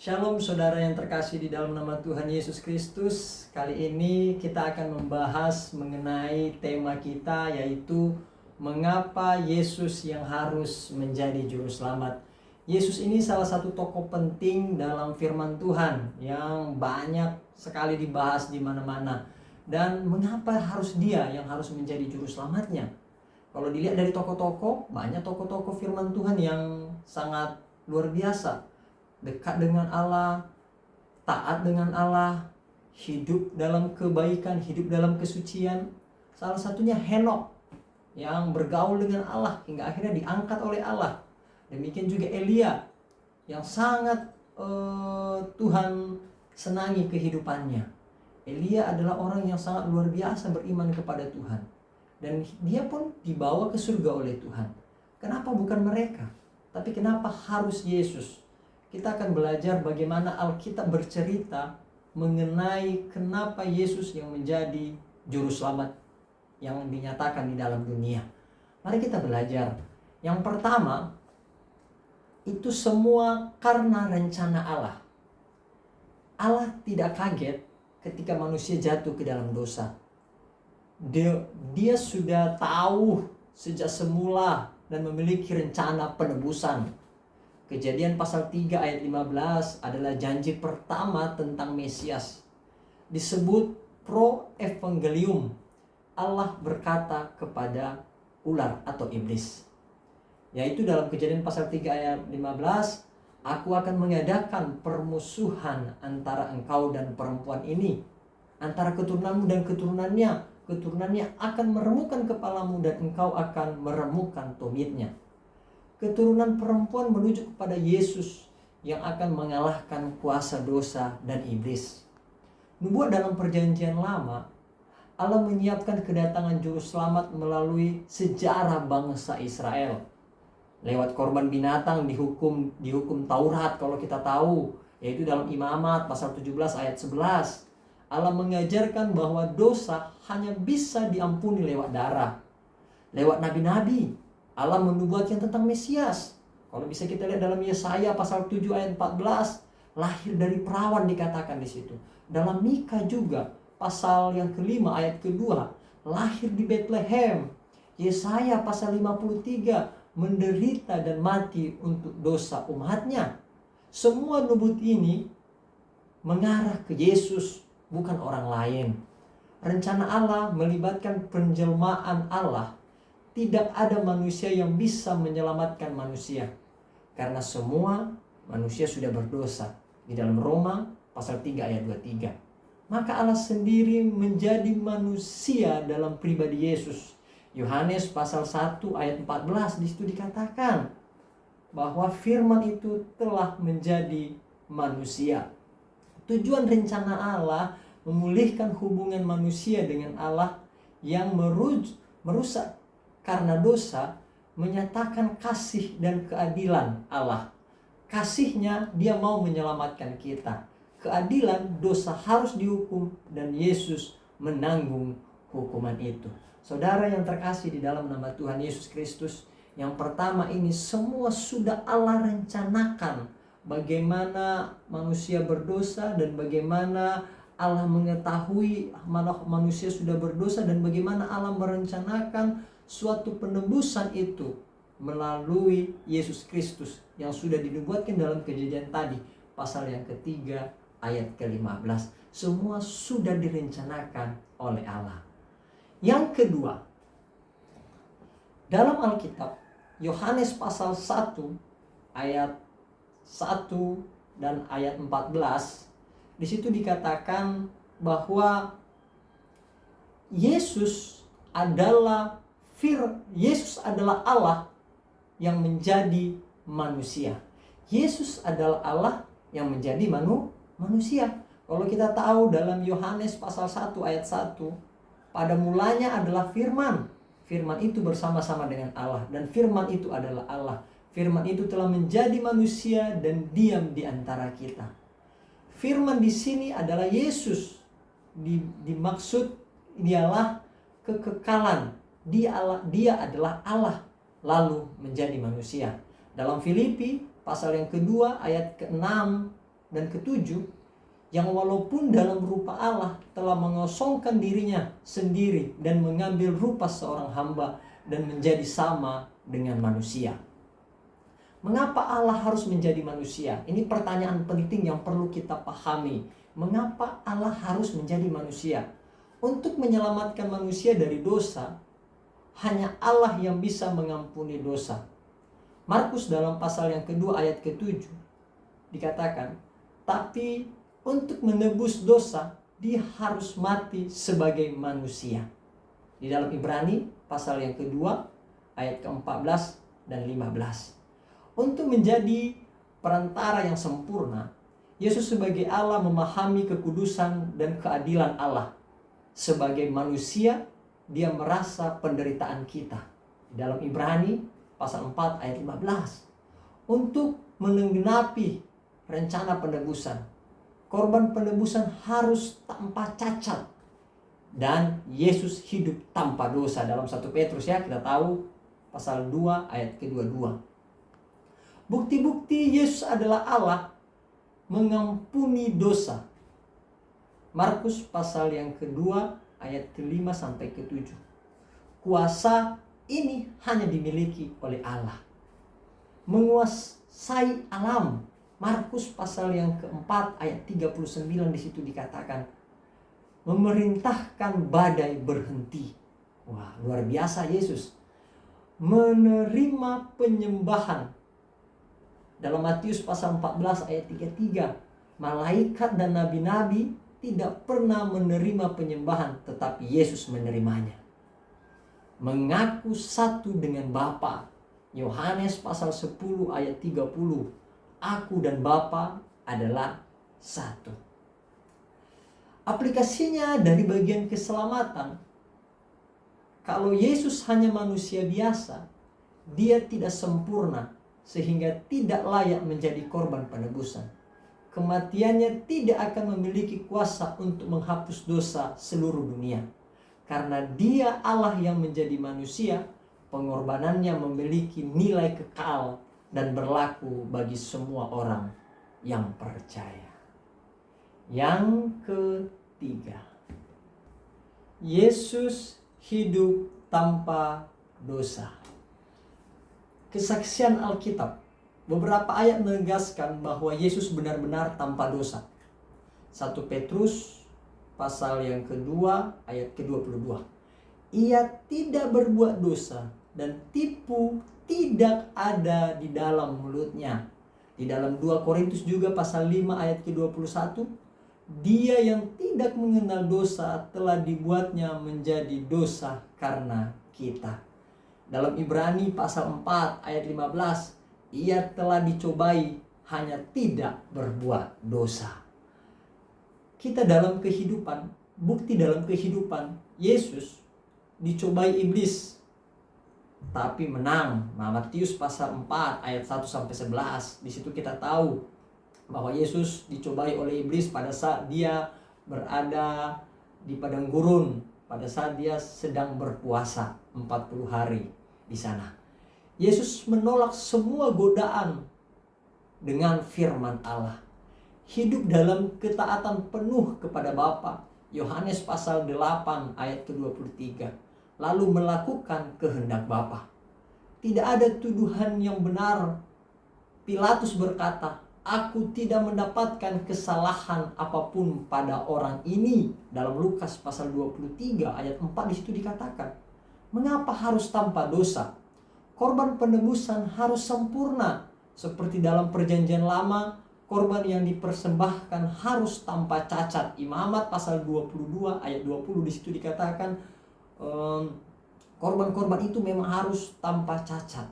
Shalom saudara yang terkasih di dalam nama Tuhan Yesus Kristus. Kali ini kita akan membahas mengenai tema kita, yaitu mengapa Yesus yang harus menjadi juru selamat. Yesus ini salah satu tokoh penting dalam firman Tuhan yang banyak sekali dibahas di mana-mana. Dan mengapa harus dia yang harus menjadi juru selamatnya? Kalau dilihat dari tokoh-tokoh, banyak tokoh-tokoh firman Tuhan yang sangat luar biasa, dekat dengan Allah, taat dengan Allah, hidup dalam kebaikan, hidup dalam kesucian. Salah satunya Henokh yang bergaul dengan Allah hingga akhirnya diangkat oleh Allah. Demikian juga Elia yang sangat Tuhan senangi kehidupannya. Elia adalah orang yang sangat luar biasa beriman kepada Tuhan, dan dia pun dibawa ke surga oleh Tuhan. Kenapa bukan mereka? Tapi kenapa harus Yesus? Kita akan belajar bagaimana Alkitab bercerita mengenai kenapa Yesus yang menjadi juru selamat yang dinyatakan di dalam dunia. Mari kita belajar. Yang pertama, itu semua karena rencana Allah. Allah tidak kaget ketika manusia jatuh ke dalam dosa. Dia sudah tahu sejak semula dan memiliki rencana penebusan. Kejadian pasal 3 ayat 15 adalah janji pertama tentang Mesias. Disebut pro evangelium. Allah berkata kepada ular atau iblis, yaitu dalam Kejadian pasal 3 ayat 15, "Aku akan mengadakan permusuhan antara engkau dan perempuan ini, antara keturunanmu dan keturunannya. Keturunannya akan meremukkan kepalamu dan engkau akan meremukkan tumitnya." Keturunan perempuan menuju kepada Yesus yang akan mengalahkan kuasa dosa dan iblis. Nubuat dalam perjanjian lama, Allah menyiapkan kedatangan juru selamat melalui sejarah bangsa Israel. Lewat korban binatang dihukum Taurat kalau kita tahu, yaitu dalam Imamat pasal 17 ayat 11. Allah mengajarkan bahwa dosa hanya bisa diampuni lewat darah. Lewat nabi-nabi, Allah menubuatkan tentang Mesias. Kalau bisa kita lihat dalam Yesaya pasal 7 ayat 14, lahir dari perawan dikatakan di situ. Dalam Mika juga pasal yang kelima ayat kedua, lahir di Bethlehem. Yesaya pasal 53, menderita dan mati untuk dosa umatnya. Semua nubuat ini mengarah ke Yesus, bukan orang lain. Rencana Allah melibatkan penjelmaan Allah. Tidak ada manusia yang bisa menyelamatkan manusia, karena semua manusia sudah berdosa. Di dalam Roma pasal 3 ayat 23. Maka Allah sendiri menjadi manusia dalam pribadi Yesus. Yohanes pasal 1 ayat 14, di situ dikatakan bahwa firman itu telah menjadi manusia. Tujuan rencana Allah memulihkan hubungan manusia dengan Allah yang merusak karena dosa, menyatakan kasih dan keadilan Allah. Kasihnya, dia mau menyelamatkan kita. Keadilan, dosa harus dihukum dan Yesus menanggung hukuman itu. Saudara yang terkasih di dalam nama Tuhan Yesus Kristus, yang pertama ini semua sudah Allah rencanakan. Bagaimana manusia berdosa dan bagaimana Allah mengetahui manusia sudah berdosa dan bagaimana Allah merencanakan suatu penebusan itu melalui Yesus Kristus yang sudah dinubuatkan dalam Kejadian tadi pasal yang ketiga ayat ke-15. Semua sudah direncanakan oleh Allah. Yang kedua, dalam Alkitab Yohanes pasal 1 ayat 1 dan ayat 14, di situ dikatakan bahwa Yesus adalah Allah yang menjadi manusia. Yesus adalah Allah yang menjadi manusia. Kalau kita tahu dalam Yohanes pasal 1 ayat 1, pada mulanya adalah firman. Firman itu bersama-sama dengan Allah dan firman itu adalah Allah. Firman itu telah menjadi manusia dan diam di antara kita. Firman di sini adalah Yesus. Dimaksud dialah kekekalan. Dia adalah Allah lalu menjadi manusia. Dalam Filipi pasal yang kedua ayat ke-6 dan ketujuh, yang walaupun dalam rupa Allah telah mengosongkan dirinya sendiri dan mengambil rupa seorang hamba dan menjadi sama dengan manusia. Mengapa Allah harus menjadi manusia? Ini pertanyaan penting yang perlu kita pahami. Mengapa Allah harus menjadi manusia? Untuk menyelamatkan manusia dari dosa, hanya Allah yang bisa mengampuni dosa. Markus dalam pasal yang kedua ayat ke-7 dikatakan, tapi untuk menebus dosa, dia harus mati sebagai manusia. Di dalam Ibrani pasal yang kedua ayat ke-14 dan 15. Untuk menjadi perantara yang sempurna, Yesus sebagai Allah memahami kekudusan dan keadilan Allah. Sebagai manusia, dia merasa penderitaan kita. Di dalam Ibrani pasal 4 ayat 15. Untuk menggenapi rencana penebusan, korban penebusan harus tanpa cacat. Dan Yesus hidup tanpa dosa. Dalam 1 Petrus ya, kita tahu pasal 2 ayat ke-22. Bukti-bukti Yesus adalah Allah mengampuni dosa. Markus pasal yang kedua ayat ke-5 sampai ke-7. Kuasa ini hanya dimiliki oleh Allah. Menguasai alam. Markus pasal yang keempat ayat 39 di situ dikatakan, memerintahkan badai berhenti. Wah, luar biasa Yesus. Menerima penyembahan. Dalam Matius pasal 14 ayat 33, malaikat dan nabi-nabi tidak pernah menerima penyembahan, tetapi Yesus menerimanya. Mengaku satu dengan Bapa. Yohanes pasal 10 ayat 30, aku dan Bapa adalah satu. Aplikasinya dari bagian keselamatan, kalau Yesus hanya manusia biasa, dia tidak sempurna sehingga tidak layak menjadi korban penebusan. Kematiannya tidak akan memiliki kuasa untuk menghapus dosa seluruh dunia. Karena dia Allah yang menjadi manusia, pengorbanannya memiliki nilai kekal dan berlaku bagi semua orang yang percaya. Yang ketiga, Yesus hidup tanpa dosa. Kesaksian Alkitab, beberapa ayat menegaskan bahwa Yesus benar-benar tanpa dosa. 1 Petrus pasal yang kedua ayat ke-22. Ia tidak berbuat dosa dan tipu tidak ada di dalam mulutnya. Di dalam 2 Korintus juga pasal 5 ayat ke-21, dia yang tidak mengenal dosa telah dibuatnya menjadi dosa karena kita. Dalam Ibrani pasal 4 ayat 15, ia telah dicobai hanya tidak berbuat dosa. Kita dalam kehidupan, bukti dalam kehidupan, Yesus dicobai iblis tapi menang. Matius pasal 4 ayat 1 sampai 11. Di situ kita tahu bahwa Yesus dicobai oleh iblis pada saat dia berada di padang gurun, pada saat dia sedang berpuasa 40 hari di sana. Yesus menolak semua godaan dengan firman Allah. Hidup dalam ketaatan penuh kepada Bapa. Yohanes pasal 8 ayat ke-23. Lalu melakukan kehendak Bapa. Tidak ada tuduhan yang benar. Pilatus berkata, aku tidak mendapatkan kesalahan apapun pada orang ini. Dalam Lukas pasal 23 ayat 4 di situ dikatakan, mengapa harus tanpa dosa? Korban penebusan harus sempurna. Seperti dalam perjanjian lama, korban yang dipersembahkan harus tanpa cacat. Imamat pasal 22 ayat 20 di situ dikatakan, korban-korban itu memang harus tanpa cacat.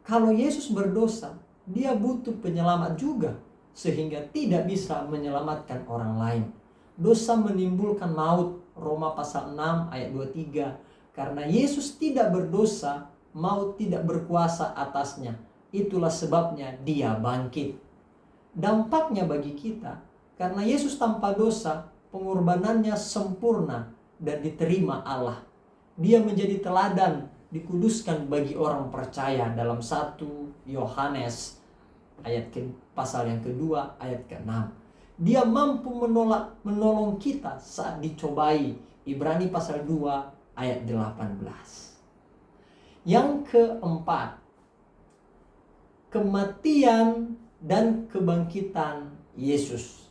Kalau Yesus berdosa, dia butuh penyelamat juga, sehingga tidak bisa menyelamatkan orang lain. Dosa menimbulkan maut. Roma pasal 6 ayat 23. Karena Yesus tidak berdosa, maut tidak berkuasa atasnya. Itulah sebabnya dia bangkit. Dampaknya bagi kita, karena Yesus tanpa dosa, pengorbanannya sempurna dan diterima Allah. Dia menjadi teladan, dikuduskan bagi orang percaya dalam 1 Yohanes ayat pasal yang kedua ayat ke-6. Dia mampu menolong kita saat dicobai. Ibrani pasal 2 ayat 18. Yang keempat, kematian dan kebangkitan Yesus.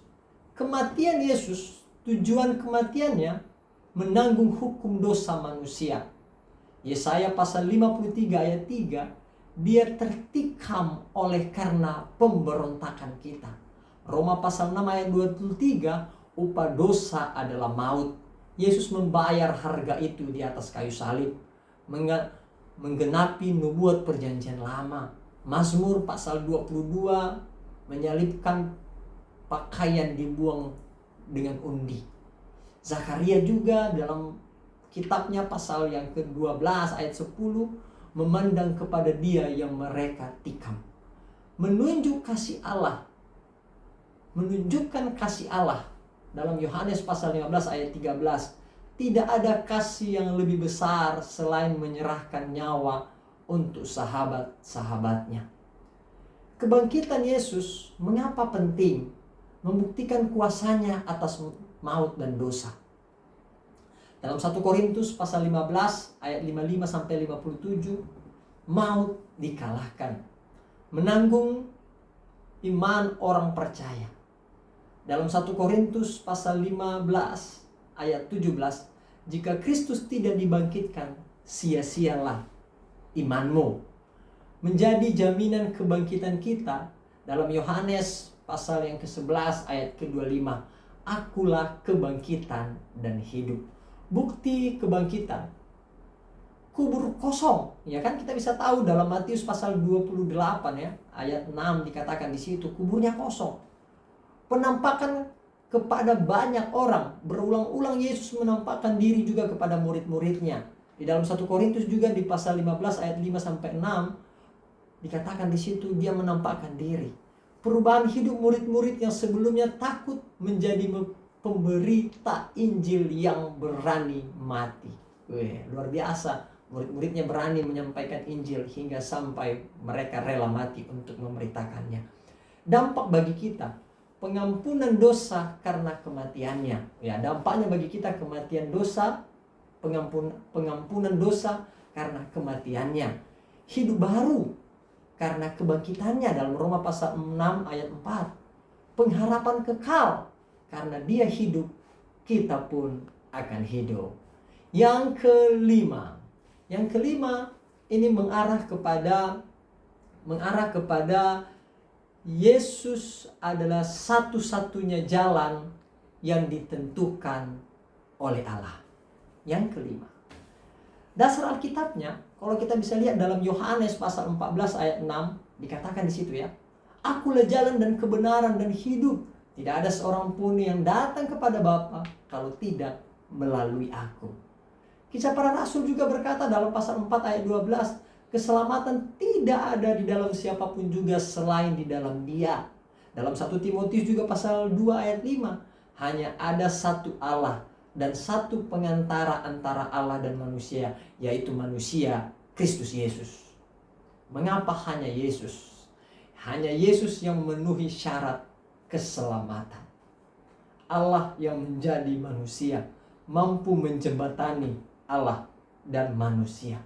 Kematian Yesus, tujuan kematiannya menanggung hukum dosa manusia. Yesaya pasal 53 ayat 3, dia tertikam oleh karena pemberontakan kita. Roma pasal 6 ayat 23, upah dosa adalah maut. Yesus membayar harga itu di atas kayu salib, menggenapi nubuat perjanjian lama. Mazmur pasal 22 menyalibkan pakaian dibuang dengan undi. Zakaria juga dalam kitabnya pasal yang ke-12 ayat 10 memandang kepada dia yang mereka tikam. Menunjukkan kasih Allah dalam Yohanes pasal 15 ayat 13. Tidak ada kasih yang lebih besar selain menyerahkan nyawa untuk sahabat-sahabatnya. Kebangkitan Yesus mengapa penting? Membuktikan kuasanya atas maut dan dosa. Dalam 1 Korintus pasal 15 ayat 55 sampai 57, maut dikalahkan. Menanggung iman orang percaya. Dalam 1 Korintus pasal 15 ayat 17, jika Kristus tidak dibangkitkan, sia-sialah imanmu. Menjadi jaminan kebangkitan kita dalam Yohanes pasal yang ke-11 ayat ke-25, akulah kebangkitan dan hidup. Bukti kebangkitan, kubur kosong, ya kan, kita bisa tahu dalam Matius pasal 28 ya, ayat 6 dikatakan di situ kuburnya kosong. Penampakan kepada banyak orang, berulang-ulang Yesus menampakkan diri juga kepada murid-muridnya. Di dalam 1 Korintus juga di pasal 15 ayat 5 sampai 6 dikatakan di situ dia menampakkan diri. Perubahan hidup murid-murid yang sebelumnya takut menjadi pemberita Injil yang berani mati. Luar biasa, murid-muridnya berani menyampaikan Injil hingga sampai mereka rela mati untuk memberitakannya. Dampak bagi kita, pengampunan dosa karena kematiannya. Ya, dampaknya bagi kita kematian dosa, pengampunan dosa karena kematiannya. Hidup baru karena kebangkitannya dalam Roma pasal 6 ayat 4. Pengharapan kekal karena dia hidup, kita pun akan hidup. Yang kelima ini mengarah kepada Yesus adalah satu-satunya jalan yang ditentukan oleh Allah. Yang kelima, dasar Alkitabnya, kalau kita bisa lihat dalam Yohanes pasal 14 ayat 6 dikatakan di situ ya, akulah jalan dan kebenaran dan hidup. Tidak ada seorang pun yang datang kepada Bapa kalau tidak melalui aku. Kisah Para Rasul juga berkata dalam pasal 4 ayat 12, keselamatan tidak ada di dalam siapapun juga selain di dalam Dia. Dalam 1 Timotius juga pasal 2 ayat 5, hanya ada satu Allah dan satu pengantara antara Allah dan manusia, yaitu manusia Kristus Yesus. Mengapa hanya Yesus? Hanya Yesus yang memenuhi syarat keselamatan. Allah yang menjadi manusia mampu menjembatani Allah dan manusia.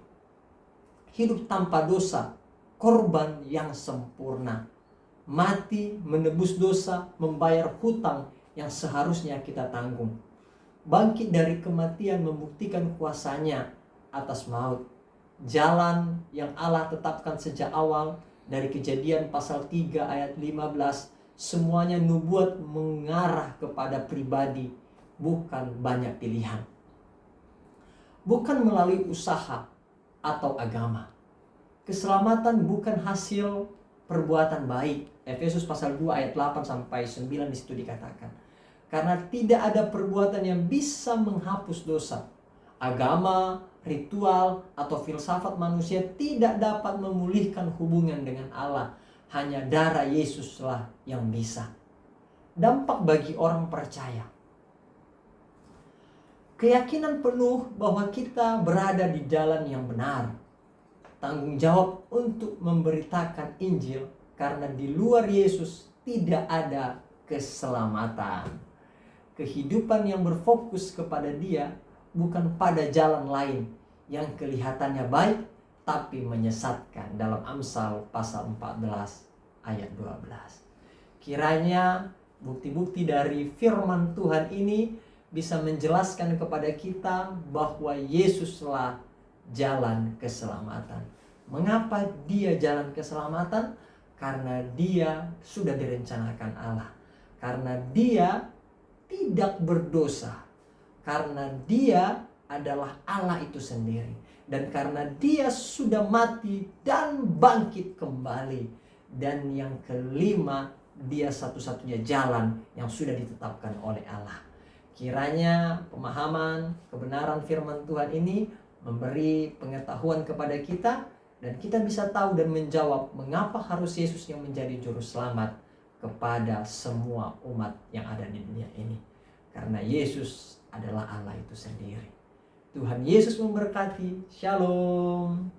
Hidup tanpa dosa, korban yang sempurna, mati menebus dosa, membayar hutang yang seharusnya kita tanggung, bangkit dari kematian membuktikan kuasanya atas maut, jalan yang Allah tetapkan sejak awal. Dari Kejadian pasal 3 ayat 15, semuanya nubuat mengarah kepada pribadi, bukan banyak pilihan. Bukan melalui usaha atau agama. Keselamatan bukan hasil perbuatan baik. Efesus pasal 2 ayat 8 sampai 9 di situ dikatakan. Karena tidak ada perbuatan yang bisa menghapus dosa. Agama, ritual, atau filsafat manusia tidak dapat memulihkan hubungan dengan Allah. Hanya darah Yesuslah yang bisa. Dampak bagi orang percaya. Keyakinan penuh bahwa kita berada di jalan yang benar. Tanggung jawab untuk memberitakan Injil karena di luar Yesus tidak ada keselamatan. Kehidupan yang berfokus kepada Dia, bukan pada jalan lain yang kelihatannya baik tapi menyesatkan, dalam Amsal pasal 14 ayat 12. Kiranya bukti-bukti dari firman Tuhan ini bisa menjelaskan kepada kita bahwa Yesuslah jalan keselamatan. Mengapa Dia jalan keselamatan? Karena Dia sudah direncanakan Allah. Karena Dia tidak berdosa. Karena Dia adalah Allah itu sendiri. Dan karena Dia sudah mati dan bangkit kembali. Dan yang kelima, Dia satu-satunya jalan yang sudah ditetapkan oleh Allah. Kiranya pemahaman kebenaran firman Tuhan ini memberi pengetahuan kepada kita, dan kita bisa tahu dan menjawab mengapa harus Yesus yang menjadi juru selamat kepada semua umat yang ada di dunia ini. Karena Yesus adalah Allah itu sendiri. Tuhan Yesus memberkati. Shalom.